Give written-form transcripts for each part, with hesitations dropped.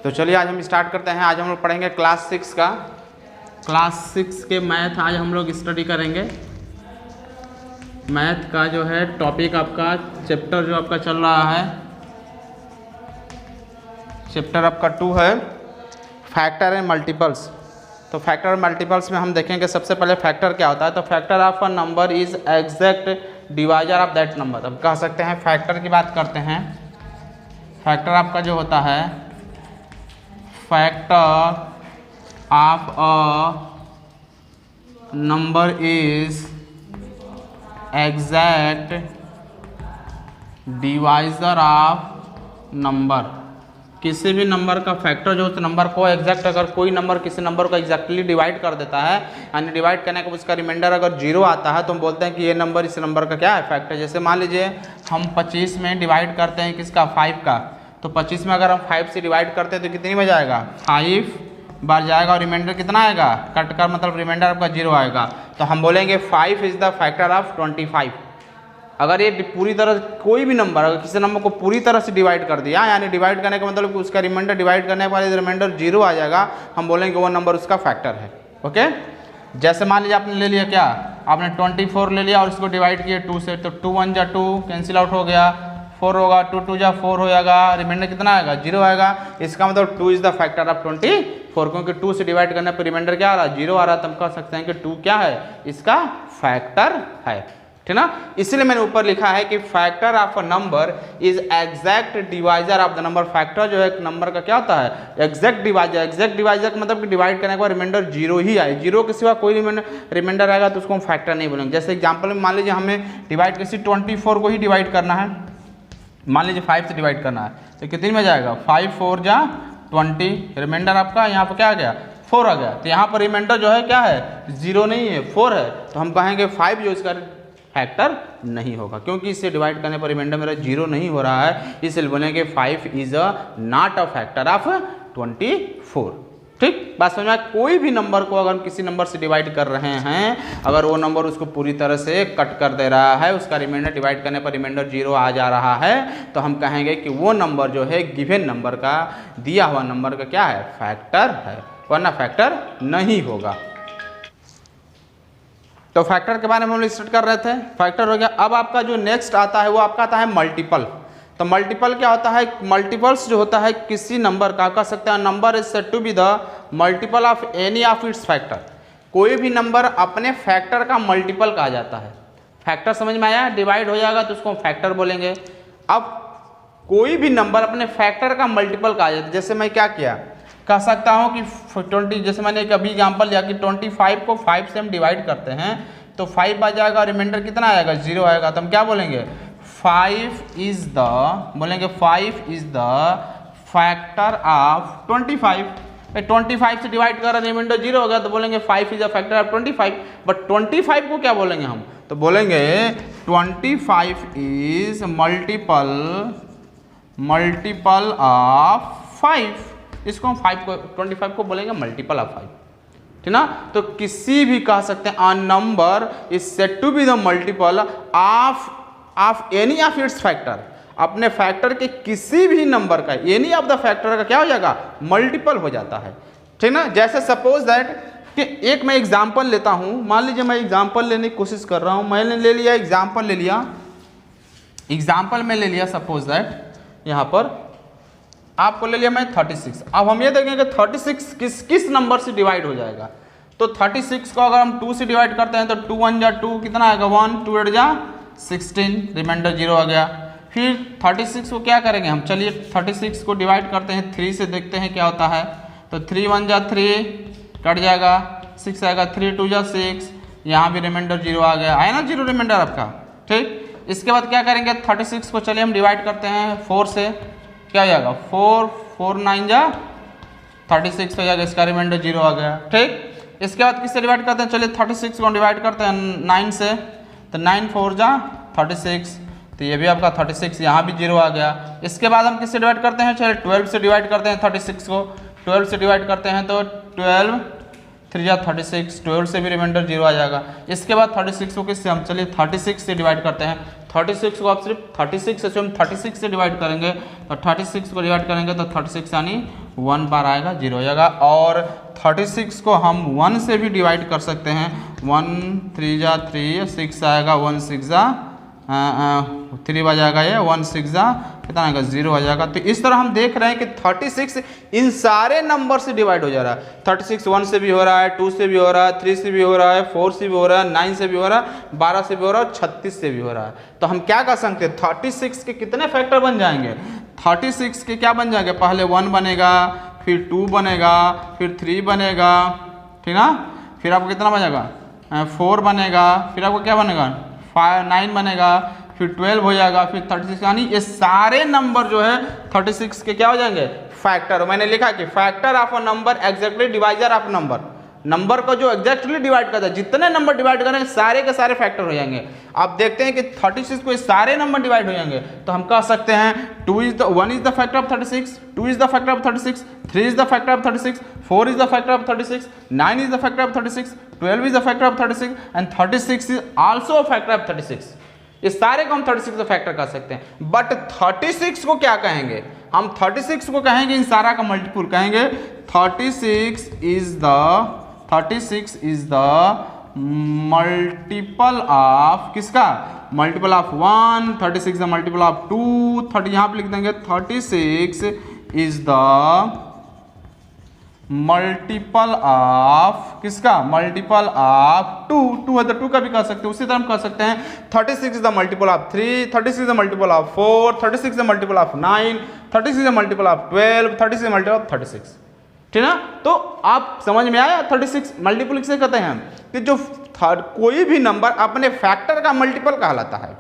तो चलिए आज हम स्टार्ट करते हैं। आज हम लोग पढ़ेंगे क्लास 6 का, क्लास 6 के मैथ आज हम लोग स्टडी करेंगे। मैथ का जो है टॉपिक आपका चैप्टर जो आपका चल रहा है, चैप्टर आपका 2 है फैक्टर एंड मल्टीपल्स। तो फैक्टर और मल्टीपल्स में हम देखेंगे सबसे पहले फैक्टर क्या होता है। तो factor of a number is exact divisor of that number. अब कह सकते हैं फैक्टर की बात करते हैं। फैक्टर आपका जो होता है, factor of a number is exact divisor of number. किसी भी नंबर का फैक्टर जो उस नंबर को एग्जैक्ट, अगर कोई नंबर किसी नंबर को एग्जैक्टली डिवाइड कर देता है, यानी डिवाइड करने के बाद उसका रिमाइंडर अगर 0 आता है, तो हम बोलते हैं कि ये नंबर इस नंबर का क्या है, फैक्टर। जैसे मान लीजिए हम 25 में डिवाइड करते हैं किसका, 5 का। तो 25 में अगर हम 5 से डिवाइड करते हैं तो कितनी में जाएगा, 5 बार जाएगा और रिमाइंडर कितना आएगा, कट कर मतलब रिमाइंडर आपका 0 आएगा। तो हम बोलेंगे 5 इज द फैक्टर ऑफ 25। अगर ये पूरी तरह कोई भी नंबर अगर किसी नंबर को पूरी तरह से डिवाइड कर दिया, यानी डिवाइड करने का मतलब कि उसका रिमाइंडर डिवाइड करने के बाद रिमाइंडर 0 आ जाएगा, हम बोलेंगे वो नंबर उसका फैक्टर है। ओके, जैसे मान लीजिए आपने ले लिया क्या, आपने 24 ले लिया और इसको डिवाइड किया 2 से, तो 2 1 जा 2 कैंसिल आउट हो गया, 4 होगा, 2 2 जा 4 हो जाएगा, रिमाइंडर कितना आएगा, 0 आएगा। इसका मतलब 2 इज द फैक्टर ऑफ 24, क्योंकि 2 से डिवाइड करने पर रिमाइंडर क्या आ रहा है, 0 आ रहा है। तो हम कह सकते हैं कि 2 क्या है, इसका फैक्टर है, ठीक ना। इसलिए मैंने ऊपर लिखा है कि factor of a number is exact divisor of the number. Factor जो है एक नंबर का क्या होता है, एग्जैक्ट डिवाइजर। एग्जैक्ट डिवाइजर का मतलब कि डिवाइड करने के बाद रिमाइंडर 0 ही आए, 0 के सिवा कोई रिमाइंडर आएगा तो उसको हम फैक्टर नहीं बोलेंगे। जैसे एग्जाम्पल में मान लीजिए हमें डिवाइड किसी 24 को ही डिवाइड करना है, मान लीजिए 5 से डिवाइड करना है, तो कितने में जाएगा, 5 4 जा 20, रिमाइंडर आपका यहाँ पर क्या आ गया, 4 आ गया। तो यहाँ पर रिमाइंडर जो है क्या है, 0 नहीं है, 4 है। तो हम कहेंगे 5 जो इसका फैक्टर नहीं होगा, क्योंकि इससे डिवाइड करने पर रिमाइंडर मेरा 0 नहीं हो रहा है, इसलिए बोलेंगे 5 is a not a factor of 24। ठीक, बात समझ में। कोई भी नंबर को अगर हम किसी नंबर से डिवाइड कर रहे हैं, अगर वो नंबर उसको पूरी तरह से कट कर दे रहा है, उसका रिमाइंडर डिवाइड करने पर रिमाइंडर 0 आ जा रहा है, तो हम कहेंगे कि वो नंबर जो है गिवन नंबर का, दिया हुआ नंबर का क्या है, फैक्टर है, वरना फैक्टर नहीं होगा। तो फैक्टर के बारे में हम लोग स्टार्ट कर रहे थे, फैक्टर हो गया। अब आपका जो नेक्स्ट आता है वो आपका आता है मल्टीपल। तो मल्टीपल क्या होता है, मल्टीपल्स जो होता है किसी नंबर का, कह सकते हैं number is said to be the multiple of any of its factor. कोई भी नंबर अपने फैक्टर का मल्टीपल कहा जाता है। फैक्टर समझ में आया, डिवाइड हो जाएगा तो उसको हम फैक्टर बोलेंगे। अब कोई भी नंबर अपने फैक्टर का मल्टीपल कहा जाता है। जैसे मैं क्या किया, कह सकता हूँ कि 20, जैसे मैंने एक अभी एग्जाम्पल लिया कि 25 को 5 से हम डिवाइड करते हैं, तो 5 आ जाएगा और रिमाइंडर कितना आएगा, 0 आएगा। तो हम क्या बोलेंगे, 5 इज द, बोलेंगे 5 इज द फैक्टर ऑफ 25। 25 से डिवाइड कर रहे हैं, रिमाइंडर 0 हो गया, तो बोलेंगे 5 is the factor of 25। But 25 को क्या बोलेंगे हम, तो बोलेंगे 25 इज मल्टीपल ऑफ 5। इसको हम 25 को बोलेंगे मल्टीपल ऑफ 5, ठीक ना। तो किसी भी कह सकते हैं a number is said to be the multiple of any of its factor. अपने फैक्टर के किसी भी नंबर का, एनी ऑफ द फैक्टर का क्या हो जाएगा, मल्टीपल हो जाता है, ठीक ना। जैसे सपोज दैट कि एक मैं एग्जाम्पल लेता हूं, मान लीजिए मैं एग्जाम्पल लेने की कोशिश कर रहा हूं, मैंने ले लिया एग्जाम्पल, ले लिया एग्जाम्पल में ले लिया, सपोज दैट यहाँ पर आपको ले लिया मैं 36। अब हम ये देखेंगे 36 किस नंबर से डिवाइड हो जाएगा। तो 36 को अगर हम 2 से डिवाइड करते हैं तो 2 1 जा 2 कितना आएगा, 1 2 8 जा 16, रिमाइंडर 0 आ गया। फिर 36 को क्या करेंगे हम, चलिए 36 को डिवाइड करते हैं 3 से, देखते हैं क्या होता है। तो 3 1 जा 3 कट जाएगा, 6 आएगा, 3 2 जा 6, यहाँ भी रिमाइंडर 0 आ गया, आया ना 0 रिमाइंडर आपका। ठीक, इसके बाद क्या करेंगे, 36 को चलिए हम डिवाइड करते हैं 4 से, क्या हो जाएगा, 4 4 9 जा 36 हो जाएगा, इसका रिमाइंडर 0 आ गया। ठीक, इसके बाद किससे डिवाइड करते हैं, चलिए 36 को डिवाइड करते हैं 9 से, तो 9 4 जा 36, तो ये भी आपका 36, यहाँ भी 0 आ गया। इसके बाद हम किससे डिवाइड करते हैं, चलिए 12 से डिवाइड करते हैं 36 को, 12 से डिवाइड करते हैं तो 12 3 जा 36, 12 से भी रिमाइंडर 0 आ जाएगा। इसके बाद 36 को किससे हम, चलिए 36 से डिवाइड करते हैं, 36 को आप सिर्फ 36 से हम 36 से डिवाइड करेंगे, तो 36 को डिवाइड करेंगे तो 36 यानी 1 बार आएगा 0 हो जाएगा। और 36 को हम 1 से भी डिवाइड कर सकते हैं। 1 3 जा 3, 6 आएगा, 1 6 जा 3 बजाएगा, ये 1 6 जा कितना आएगा 0 हो जाएगा। तो इस तरह हम देख रहे हैं कि 36 इन सारे नंबर से डिवाइड हो जा रहा है। 36 1 से भी हो रहा है, 2 से भी हो रहा है, 3 से भी हो रहा है, 4 से भी हो रहा है, 9 से भी हो रहा है, 12 से भी हो रहा है, 36 से भी हो रहा है। तो हम क्या कर सकते हैं, 36 के कितने फैक्टर बन जाएंगे, 36 के क्या बन जाएंगे, पहले 1 बनेगा, फिर 2 बनेगा, फिर 3 बनेगा, ठीक ना, फिर आपको कितना बनेगा 4 बनेगा, फिर आपको क्या बनेगा 9 बनेगा, फिर 12 हो जाएगा, फिर 36, यानी ये सारे नंबर जो है 36 के क्या हो जाएंगे फैक्टर। मैंने लिखा कि factor of a number exactly divisor of number, number को जो एग्जैक्टली डिवाइड करता है, जितने नंबर डिवाइड करेंगे सारे के सारे फैक्टर हो जाएंगे। आप देखते हैं कि 36 को सारे नंबर डिवाइड हो जाएंगे, तो हम कह सकते हैं 1 is the factor of 36, 2 is the factor of 36, 3 is the factor of 36, 4 is the factor of 36, 9 is the factor of 36, 12 is the factor of 36 and 36 is also a factor of 36। इस सारे को हम 36 का फैक्टर कर सकते हैं। But 36 को क्या कहेंगे, हम 36 को कहेंगे इन सारा का मल्टीपल कहेंगे। 36 इज द मल्टीपल ऑफ किसका, multiple of 1, 36 the multiple of 2, 30 यहां पे लिख देंगे 36 इज द मल्टीपल ऑफ किसका, मल्टीपल ऑफ 2 है तो 2 का भी कह सकते हैं। उसी तरह हम कह सकते हैं 36 is the multiple of 3, 36 is the multiple of 4, 36 is the multiple of 9, 36 is the multiple of 12, 36 is the multiple of 36। ठीक ना, तो आप समझ में आया 36 मल्टीपल किसे कहते हैं कि जो कोई भी नंबर अपने फैक्टर का मल्टीपल कहलाता है।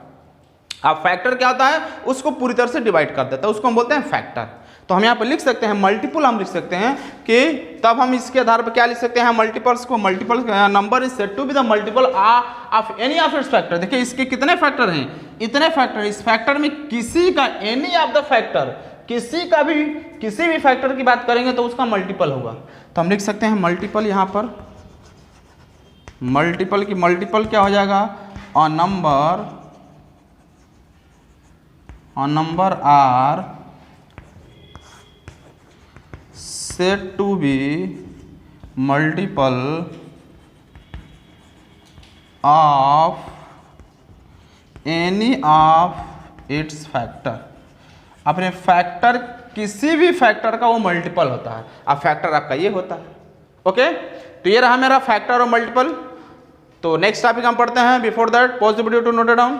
अब फैक्टर क्या होता है, उसको पूरी तरह से डिवाइड कर देता है, उसको हम बोलते हैं फैक्टर। तो हम यहाँ पर लिख सकते हैं मल्टीपल, हम लिख सकते हैं कि तब हम इसके आधार पर क्या लिख सकते हैं, मल्टीपल्स को, multiple number is said to be the multiple of any of its factor. देखिए इसके कितने फैक्टर हैं, इतने फैक्टर, इस फैक्टर में किसी का, एनी ऑफ द फैक्टर, किसी का भी, किसी भी फैक्टर की बात करेंगे तो उसका मल्टीपल होगा। तो हम लिख सकते हैं मल्टीपल, यहाँ पर मल्टीपल की मल्टीपल क्या हो जाएगा, a number are said to be multiple of any of its factor। अपने फैक्टर, किसी भी फैक्टर का वो मल्टीपल होता है। अब फैक्टर आपका ये होता है। ओके, तो ये रहा मेरा फैक्टर और मल्टीपल। तो नेक्स्ट टॉपिक हम पढ़ते हैं। Before that pause the video to note it down.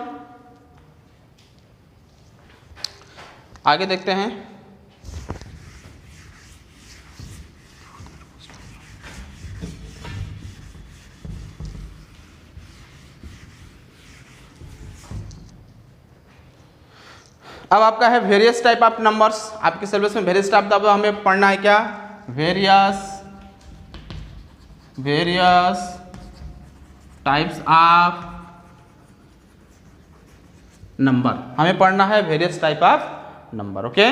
आगे देखते हैं। अब आपका है वेरियस टाइप ऑफ नंबर्स। आपके सिलेबस में वेरियस टाइप अब हमें पढ़ना है क्या, वेरियस टाइप्स ऑफ नंबर, हमें पढ़ना है various type of number. Okay.